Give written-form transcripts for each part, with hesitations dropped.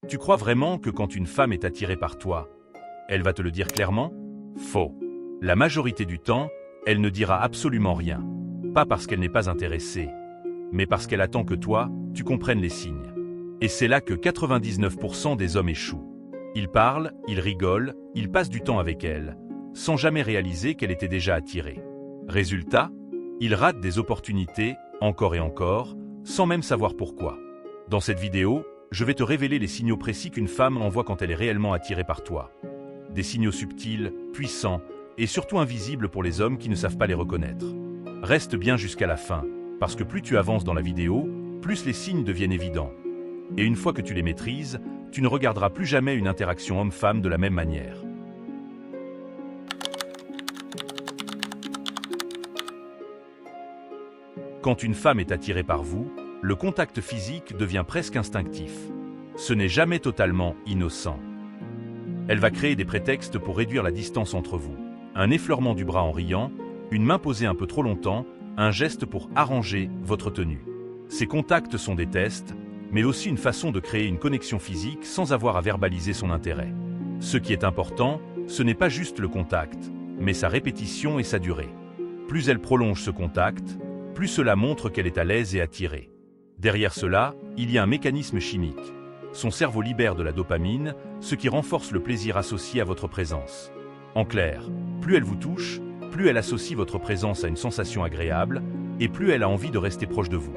Tu crois vraiment que quand une femme est attirée par toi, elle va te le dire clairement? Faux. La majorité du temps, elle ne dira absolument rien. Pas parce qu'elle n'est pas intéressée, mais parce qu'elle attend que toi, tu comprennes les signes. Et c'est là que 99% des hommes échouent. Ils parlent, ils rigolent, ils passent du temps avec elle, sans jamais réaliser qu'elle était déjà attirée. Résultat, ils ratent des opportunités, encore et encore, sans même savoir pourquoi. Dans cette vidéo, je vais te révéler les signaux précis qu'une femme envoie quand elle est réellement attirée par toi. Des signaux subtils, puissants, et surtout invisibles pour les hommes qui ne savent pas les reconnaître. Reste bien jusqu'à la fin, parce que plus tu avances dans la vidéo, plus les signes deviennent évidents. Et une fois que tu les maîtrises, tu ne regarderas plus jamais une interaction homme-femme de la même manière. Quand une femme est attirée par vous, le contact physique devient presque instinctif. Ce n'est jamais totalement innocent. Elle va créer des prétextes pour réduire la distance entre vous. Un effleurement du bras en riant, une main posée un peu trop longtemps, un geste pour arranger votre tenue. Ces contacts sont des tests, mais aussi une façon de créer une connexion physique sans avoir à verbaliser son intérêt. Ce qui est important, ce n'est pas juste le contact, mais sa répétition et sa durée. Plus elle prolonge ce contact, plus cela montre qu'elle est à l'aise et attirée. Derrière cela, il y a un mécanisme chimique. Son cerveau libère de la dopamine, ce qui renforce le plaisir associé à votre présence. En clair, plus elle vous touche, plus elle associe votre présence à une sensation agréable, et plus elle a envie de rester proche de vous.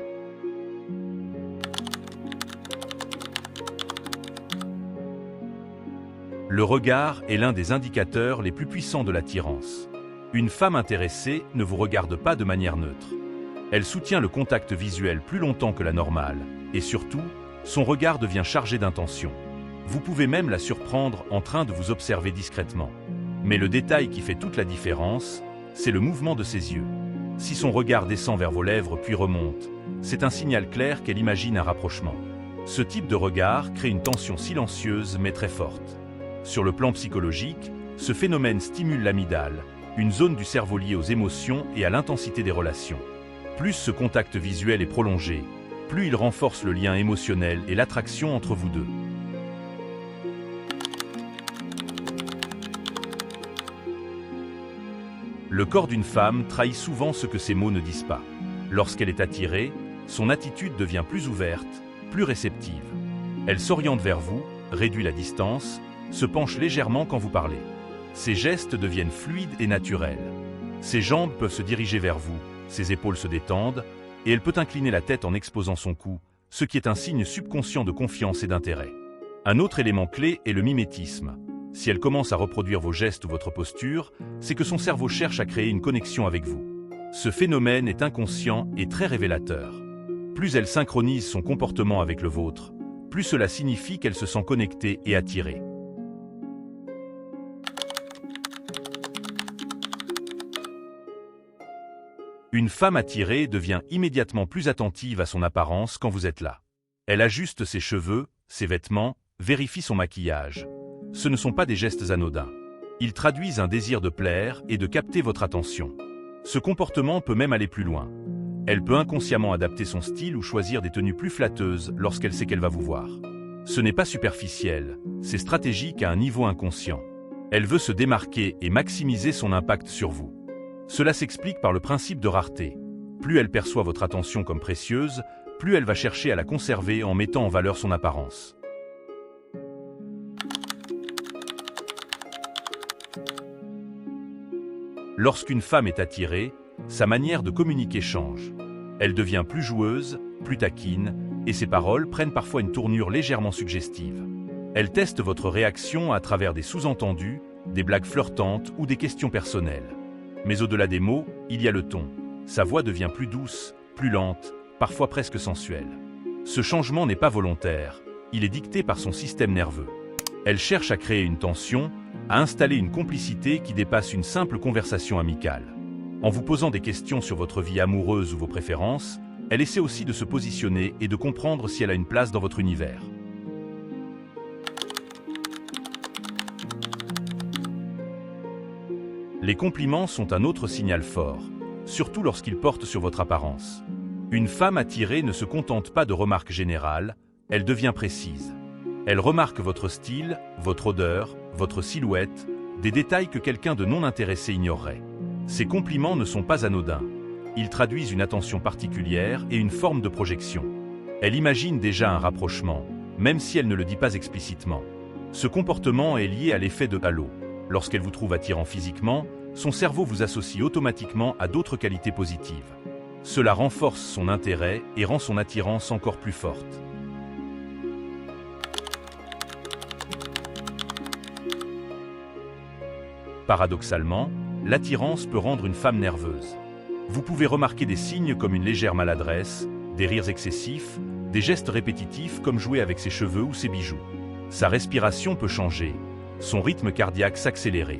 Le regard est l'un des indicateurs les plus puissants de l'attirance. Une femme intéressée ne vous regarde pas de manière neutre. Elle soutient le contact visuel plus longtemps que la normale, et surtout, son regard devient chargé d'intention. Vous pouvez même la surprendre en train de vous observer discrètement. Mais le détail qui fait toute la différence, c'est le mouvement de ses yeux. Si son regard descend vers vos lèvres puis remonte, c'est un signal clair qu'elle imagine un rapprochement. Ce type de regard crée une tension silencieuse mais très forte. Sur le plan psychologique, ce phénomène stimule l'amygdale, une zone du cerveau liée aux émotions et à l'intensité des relations. Plus ce contact visuel est prolongé, plus il renforce le lien émotionnel et l'attraction entre vous deux. Le corps d'une femme trahit souvent ce que ses mots ne disent pas. Lorsqu'elle est attirée, son attitude devient plus ouverte, plus réceptive. Elle s'oriente vers vous, réduit la distance, se penche légèrement quand vous parlez. Ses gestes deviennent fluides et naturels. Ses jambes peuvent se diriger vers vous, ses épaules se détendent, et elle peut incliner la tête en exposant son cou, ce qui est un signe subconscient de confiance et d'intérêt. Un autre élément clé est le mimétisme. Si elle commence à reproduire vos gestes ou votre posture, c'est que son cerveau cherche à créer une connexion avec vous. Ce phénomène est inconscient et très révélateur. Plus elle synchronise son comportement avec le vôtre, plus cela signifie qu'elle se sent connectée et attirée. Une femme attirée devient immédiatement plus attentive à son apparence quand vous êtes là. Elle ajuste ses cheveux, ses vêtements, vérifie son maquillage. Ce ne sont pas des gestes anodins. Ils traduisent un désir de plaire et de capter votre attention. Ce comportement peut même aller plus loin. Elle peut inconsciemment adapter son style ou choisir des tenues plus flatteuses lorsqu'elle sait qu'elle va vous voir. Ce n'est pas superficiel, c'est stratégique à un niveau inconscient. Elle veut se démarquer et maximiser son impact sur vous. Cela s'explique par le principe de rareté. Plus elle perçoit votre attention comme précieuse, plus elle va chercher à la conserver en mettant en valeur son apparence. Lorsqu'une femme est attirée, sa manière de communiquer change. Elle devient plus joueuse, plus taquine, et ses paroles prennent parfois une tournure légèrement suggestive. Elle teste votre réaction à travers des sous-entendus, des blagues flirtantes ou des questions personnelles. Mais au-delà des mots, il y a le ton. Sa voix devient plus douce, plus lente, parfois presque sensuelle. Ce changement n'est pas volontaire, il est dicté par son système nerveux. Elle cherche à créer une tension, à installer une complicité qui dépasse une simple conversation amicale. En vous posant des questions sur votre vie amoureuse ou vos préférences, elle essaie aussi de se positionner et de comprendre si elle a une place dans votre univers. Les compliments sont un autre signal fort, surtout lorsqu'ils portent sur votre apparence. Une femme attirée ne se contente pas de remarques générales, elle devient précise. Elle remarque votre style, votre odeur, votre silhouette, des détails que quelqu'un de non intéressé ignorerait. Ces compliments ne sont pas anodins. Ils traduisent une attention particulière et une forme de projection. Elle imagine déjà un rapprochement, même si elle ne le dit pas explicitement. Ce comportement est lié à l'effet de halo. Lorsqu'elle vous trouve attirant physiquement, son cerveau vous associe automatiquement à d'autres qualités positives. Cela renforce son intérêt et rend son attirance encore plus forte. Paradoxalement, l'attirance peut rendre une femme nerveuse. Vous pouvez remarquer des signes comme une légère maladresse, des rires excessifs, des gestes répétitifs comme jouer avec ses cheveux ou ses bijoux. Sa respiration peut changer, son rythme cardiaque s'accélérer.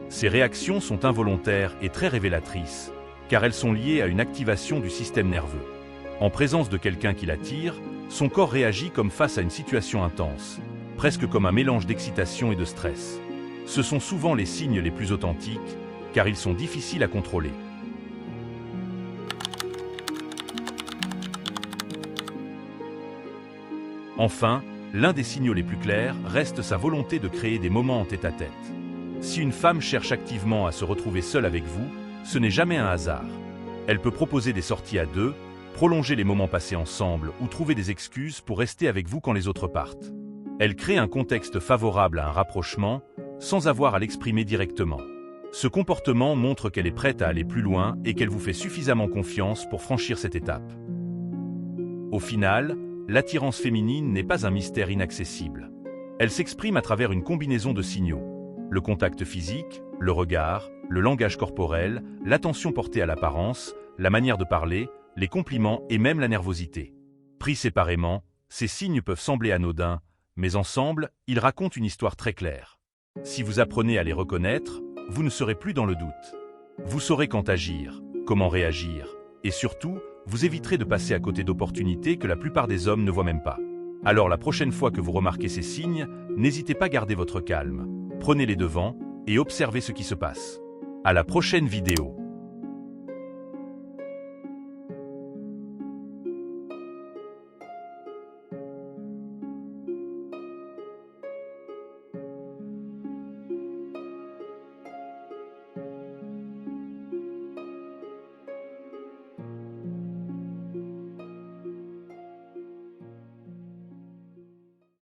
Ces réactions sont involontaires et très révélatrices, car elles sont liées à une activation du système nerveux. En présence de quelqu'un qui l'attire, son corps réagit comme face à une situation intense, presque comme un mélange d'excitation et de stress. Ce sont souvent les signes les plus authentiques, car ils sont difficiles à contrôler. Enfin, l'un des signaux les plus clairs reste sa volonté de créer des moments en tête-à-tête. Si une femme cherche activement à se retrouver seule avec vous, ce n'est jamais un hasard. Elle peut proposer des sorties à deux, prolonger les moments passés ensemble ou trouver des excuses pour rester avec vous quand les autres partent. Elle crée un contexte favorable à un rapprochement, sans avoir à l'exprimer directement. Ce comportement montre qu'elle est prête à aller plus loin et qu'elle vous fait suffisamment confiance pour franchir cette étape. Au final, l'attirance féminine n'est pas un mystère inaccessible. Elle s'exprime à travers une combinaison de signaux. Le contact physique, le regard, le langage corporel, l'attention portée à l'apparence, la manière de parler, les compliments et même la nervosité. Pris séparément, ces signes peuvent sembler anodins, mais ensemble, ils racontent une histoire très claire. Si vous apprenez à les reconnaître, vous ne serez plus dans le doute. Vous saurez quand agir, comment réagir, et surtout, vous éviterez de passer à côté d'opportunités que la plupart des hommes ne voient même pas. Alors la prochaine fois que vous remarquez ces signes, n'hésitez pas à garder votre calme. Prenez les devants et observez ce qui se passe. À la prochaine vidéo.